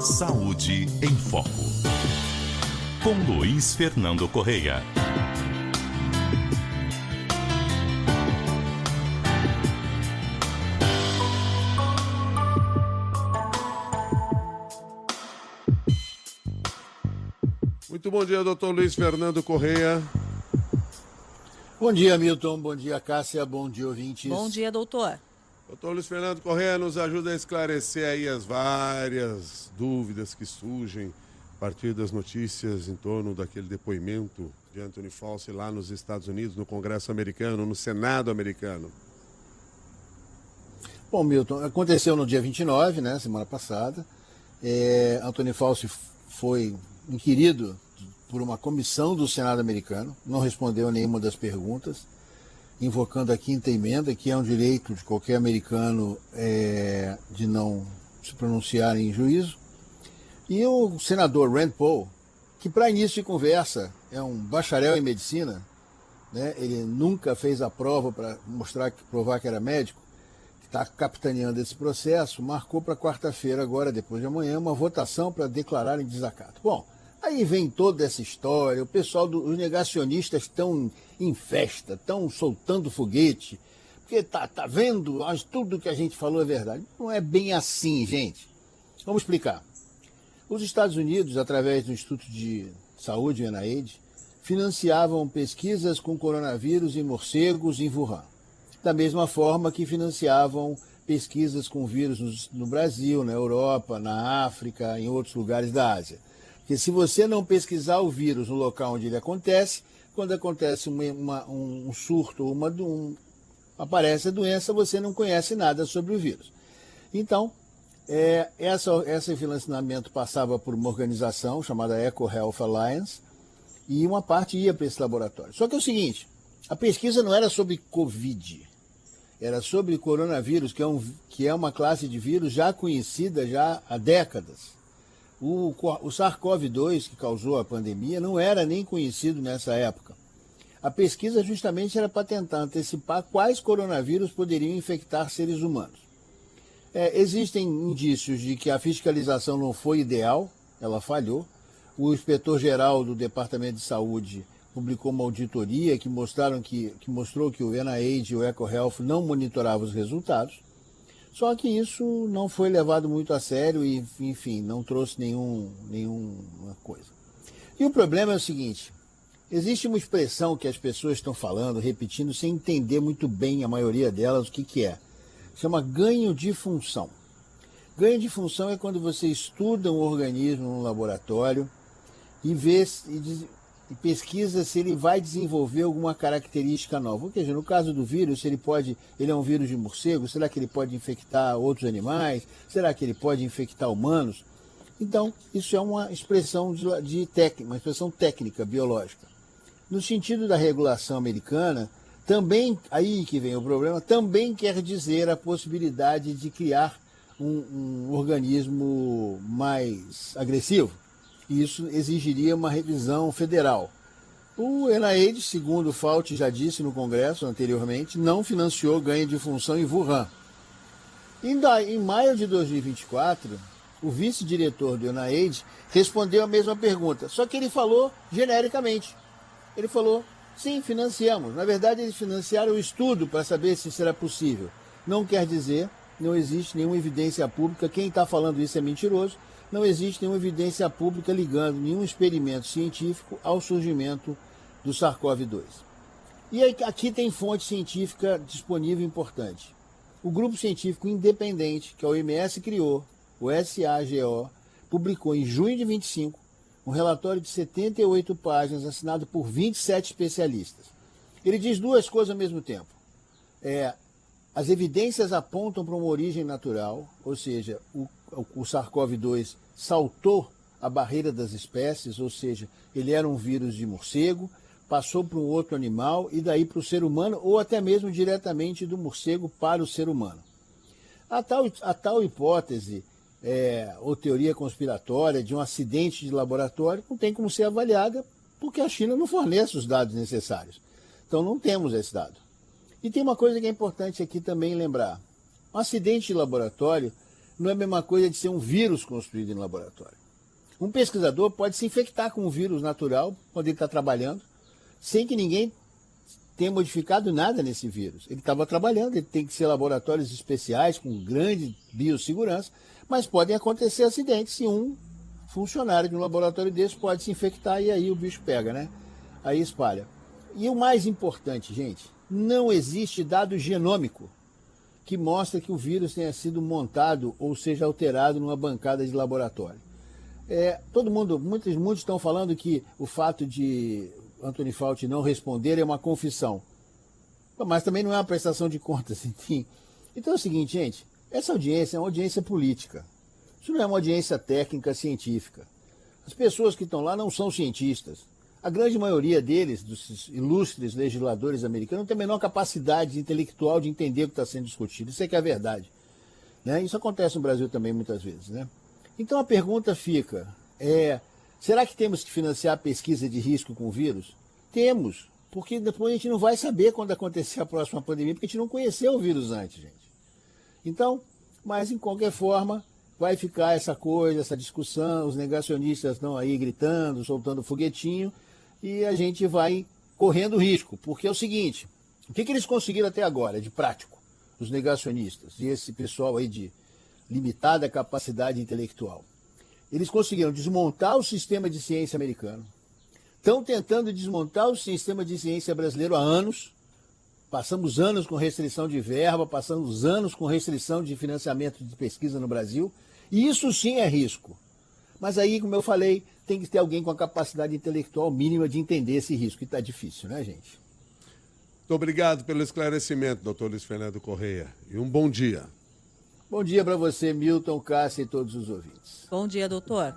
Saúde em Foco, com Luiz Fernando Correia. Muito bom dia, doutor Luiz Fernando Correia. Bom dia, Milton. Bom dia, Cássia. Bom dia, ouvintes. Bom dia, doutor. Doutor Luiz Fernando Correia nos ajuda a esclarecer aí as várias dúvidas que surgem a partir das notícias em torno daquele depoimento de Anthony Fauci lá nos Estados Unidos, no Congresso americano, no Senado americano. Bom, Milton, aconteceu no dia 29, né, semana passada. Anthony Fauci foi inquirido por uma comissão do Senado americano, não respondeu a nenhuma das perguntas, invocando a quinta emenda, que é um direito de qualquer americano de não se pronunciar em juízo. E o senador Rand Paul, que para início de conversa é um bacharel em medicina, né, ele nunca fez a prova para provar que era médico, que está capitaneando esse processo, marcou para quarta-feira, agora depois de amanhã, uma votação para declarar em desacato. Bom, aí vem toda essa história, o pessoal os negacionistas estão em festa, estão soltando foguete, porque tá vendo, tudo que a gente falou é verdade. Não é bem assim, gente. Vamos explicar. Os Estados Unidos, através do Instituto de Saúde, o NIH, financiavam pesquisas com coronavírus em morcegos em Wuhan. Da mesma forma que financiavam pesquisas com vírus no Brasil, na Europa, na África, em outros lugares da Ásia. Porque se você não pesquisar o vírus no local onde ele acontece, quando acontece um surto ou aparece a doença, você não conhece nada sobre o vírus. Então, esse financiamento passava por uma organização chamada EcoHealth Alliance e uma parte ia para esse laboratório. Só que é o seguinte, a pesquisa não era sobre Covid, era sobre coronavírus, que é uma classe de vírus já conhecida já há décadas. O SARS-CoV-2, que causou a pandemia, não era nem conhecido nessa época. A pesquisa justamente era para tentar antecipar quais coronavírus poderiam infectar seres humanos. Existem indícios de que a fiscalização não foi ideal, ela falhou. O inspetor-geral do Departamento de Saúde publicou uma auditoria que mostrou que o NIH e o EcoHealth não monitoravam os resultados. Só que isso não foi levado muito a sério e, enfim, não trouxe nenhuma coisa. E o problema é o seguinte, existe uma expressão que as pessoas estão falando, repetindo, sem entender muito bem, a maioria delas, o que é. Chama ganho de função. Ganho de função é quando você estuda um organismo no laboratório e pesquisa se ele vai desenvolver alguma característica nova. Ou seja, no caso do vírus, ele é um vírus de morcego, será que ele pode infectar outros animais? Será que ele pode infectar humanos? Então, isso é uma expressão uma expressão técnica, biológica. No sentido da regulação americana, também, aí que vem o problema, também quer dizer a possibilidade de criar um organismo mais agressivo. Isso exigiria uma revisão federal. O NIH, segundo o Fauci já disse no Congresso anteriormente, não financiou ganho de função em Wuhan. Em maio de 2024, o vice-diretor do NIH respondeu a mesma pergunta, só que ele falou genericamente. Ele falou, sim, financiamos. Na verdade, eles financiaram o estudo para saber se será possível. Não quer dizer, não existe nenhuma evidência pública, quem está falando isso é mentiroso, não existe nenhuma evidência pública ligando nenhum experimento científico ao surgimento do SARS-CoV-2. E aqui tem fonte científica disponível importante. O grupo científico independente que a OMS criou, o SAGO, publicou em junho de 25 um relatório de 78 páginas assinado por 27 especialistas. Ele diz duas coisas ao mesmo tempo. As evidências apontam para uma origem natural, ou seja, o SARS-CoV-2 saltou a barreira das espécies, ou seja, ele era um vírus de morcego, passou para um outro animal e daí para o ser humano, ou até mesmo diretamente do morcego para o ser humano. A tal hipótese, ou teoria conspiratória de um acidente de laboratório, não tem como ser avaliada porque a China não fornece os dados necessários. Então não temos esse dado. E tem uma coisa que é importante aqui também lembrar. Um acidente de laboratório não é a mesma coisa de ser um vírus construído em laboratório. Um pesquisador pode se infectar com um vírus natural, quando ele está trabalhando, sem que ninguém tenha modificado nada nesse vírus. Ele estava trabalhando, ele tem que ser laboratórios especiais, com grande biossegurança, mas podem acontecer acidentes e um funcionário de um laboratório desse pode se infectar e aí o bicho pega, né? Aí espalha. E o mais importante, gente, não existe dado genômico que mostra que o vírus tenha sido montado ou seja alterado numa bancada de laboratório. Muitos estão falando que o fato de Anthony Fauci não responder é uma confissão. Mas também não é uma prestação de contas, enfim. Então é o seguinte, gente, essa audiência é uma audiência política. Isso não é uma audiência técnica, científica. As pessoas que estão lá não são cientistas. A grande maioria deles, dos ilustres legisladores americanos, não tem a menor capacidade intelectual de entender o que está sendo discutido. Isso é que é a verdade. Né? Isso acontece no Brasil também muitas vezes. Né? Então a pergunta fica, será que temos que financiar a pesquisa de risco com o vírus? Temos, porque depois a gente não vai saber quando acontecer a próxima pandemia, porque a gente não conheceu o vírus antes, gente. Então, mas em qualquer forma, vai ficar essa coisa, essa discussão, os negacionistas estão aí gritando, soltando foguetinho, e a gente vai correndo risco, porque é o seguinte, o que eles conseguiram até agora, de prático, os negacionistas, e esse pessoal aí de limitada capacidade intelectual? Eles conseguiram desmontar o sistema de ciência americano, estão tentando desmontar o sistema de ciência brasileiro há anos, passamos anos com restrição de verba, passamos anos com restrição de financiamento de pesquisa no Brasil, e isso sim é risco. Mas aí, como eu falei, tem que ter alguém com a capacidade intelectual mínima de entender esse risco, e está difícil, né, gente? Muito obrigado pelo esclarecimento, doutor Luiz Fernando Correia, e um bom dia. Bom dia para você, Milton, Cássia e todos os ouvintes. Bom dia, doutor.